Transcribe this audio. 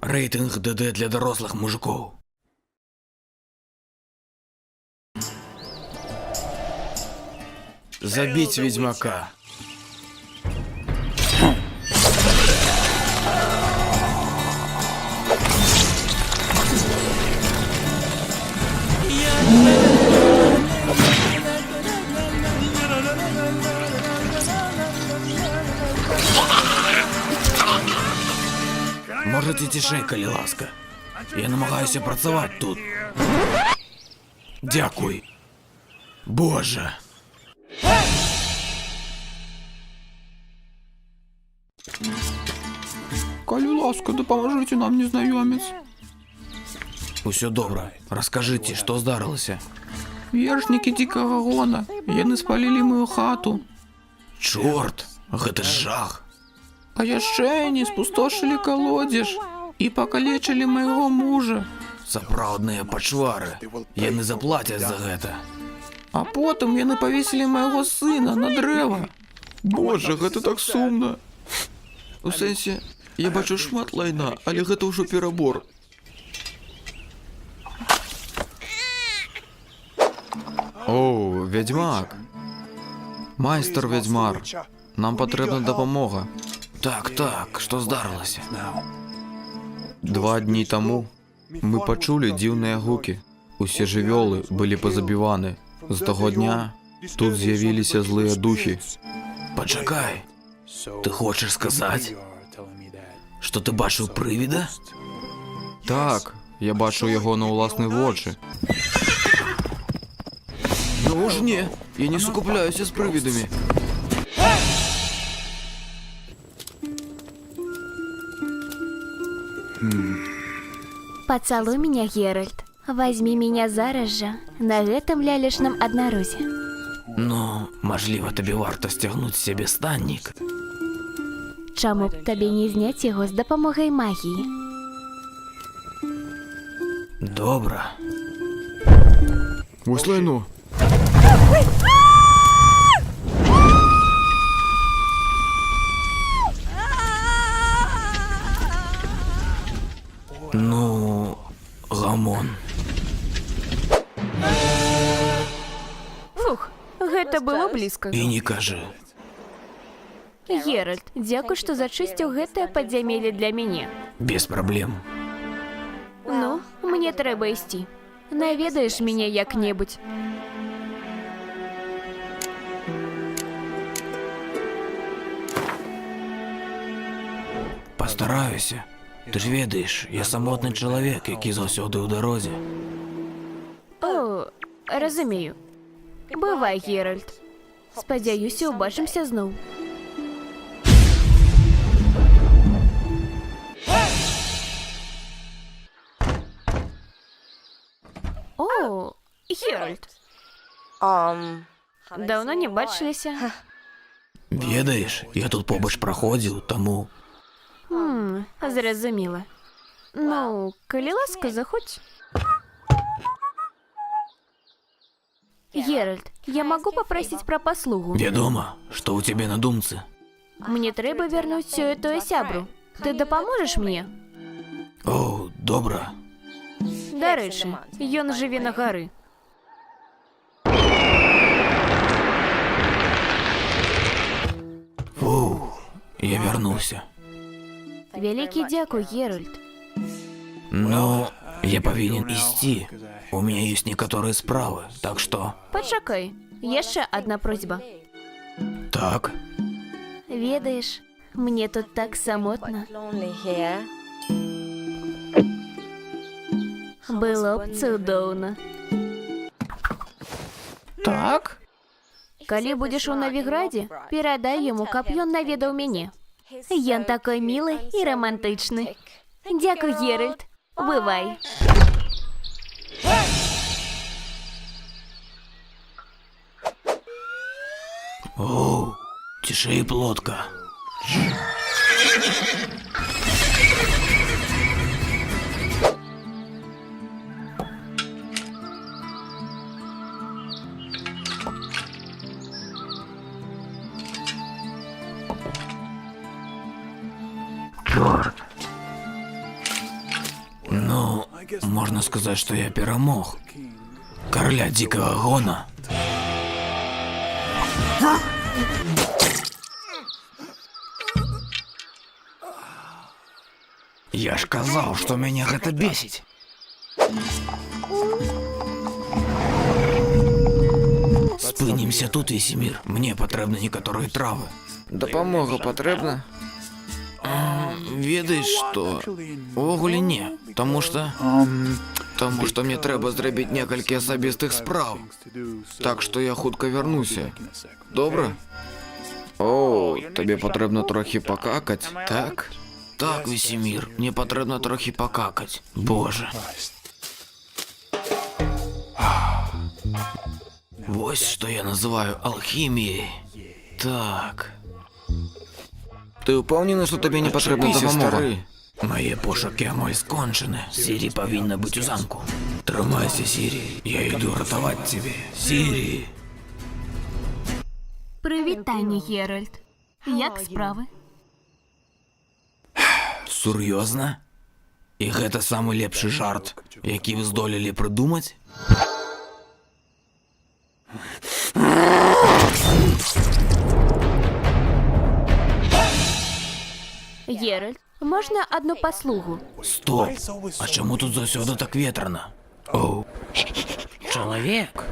Рейтинг ДД для дорослых мужиков. Забить ведьмака. Можете тише, коли ласка. Я намагаюся працювати тут. Дякуй. Боже. Коли ласка, допоможите нам, незнайомець. Усё добре. Розкажіть, що здарилося? Вершники дикого гона. Яны спалили мою хату. Чорт, гэта ж жах. А яшчэ яны спустошили колодеж і покалечили майго мужа. Сапраўдныя пачвары. Яны заплацяць за гэта. А потым яны павесілі майго сына на дрэва. Боже, гэта так сумна. У сэнсе, я бачу шмат лайна, але гэта ўжо перабор. О, ведьмак. Майстар ведьмар. Нам патрэбна дапамога. Так, што здарылася? 2 дні таму мы пачулі дзіўныя гукі. Усе жывёлы былі пазабіваны. З таго дня тут з'явіліся злыя духі. Пачакай. Ты хочаш сказаць, што ты бачыў прывіда? Так, я бачыў яго на ўласныя вочы. Ну ж не, я не сукупляюся з прывідамі. Поцелуй меня, Геральт. Возьми меня зараз же на гэтым лялечным аднарозе. Ну, мажліва, табе варта сцягнуць з сябе станнік. Чаму б табе не зняць яго з дапамогай магіі? Добра. Вось лайно. Ну, гамон. Фух, гэта было блізка. І не кажы. Геральт, дзякуй, што зачысціў гэтае падзямелле для мяне. Без праблем. Ну, мне трэба ісці. Наведаеш мяне як-небудзь. Пастараюся. Ты ж ведаеш, я самотны чалавек, які заўсёды ў дарозе. О, разумею. Бывай, Геральт. Спадзяюся, убачымся зноў. О, Геральт. Даўно не бачыліся. Ведаеш, я тут побач праходзіў, таму... Зразумела. Ну, калі ласка, заходь. Геральт, я могу попросить про послугу? Вядома, што ў цябе на думцы. Мне трэба вярнуць сёе-тое сябру. Ты дапаможаш мне? О, добра. Дарэчы, ён жыве на гары. Фу, я вярнуўся. Вялікі дзякуй, Геральт. Но я павінен ісці. У мяне ёсць некаторыя справы, так што... Пачакай, яшчэ адна просьба. Так? Ведаеш, мне тут так самотна. Было б цудоўна. Так? Калі будзеш у Навіградзе, перадай яму, каб ён наведаў мяне. Ён такой мілы і романтычны. Дзякуй, Геральт. Бывай. О, цішэй, плотка. Чорт. Ну, можно сказать, что я перемог короля Дикого Гона. Я ж казал, что меня это бесить. Спынімся тут, Весемир. Мне потрібні некоторые травы. Дапамога патрэбна? Ведаеш што? Увогуле не, Тому что мне трэба зрабіць некалькі асабістых спраў. Так што я хутка вярнуся. Добра? О, табе патрэбна трохі пакакаць, так? Так, Весемир, мне патрэбна трохі пакакаць. Боже. Вось што я называю алхіміяй. Так. Ты ўпэўнены, што табе не патрэбна Адчапіся, дапамога? стары. Мае пошукі амаль скончаны. Сірі павінна быць у замку. Трымайся, Сірі. Я іду ратаваць цябе. Сірі. Прывітанне, Геральт. Як справы? Сур'ёзна? І гэта самы лепшы жарт, які вы здолелі прыдумаць? Геральт, можна одну паслугу? Стоп! А чаму тут заўсёды так ветрана? Оу. Чалавек?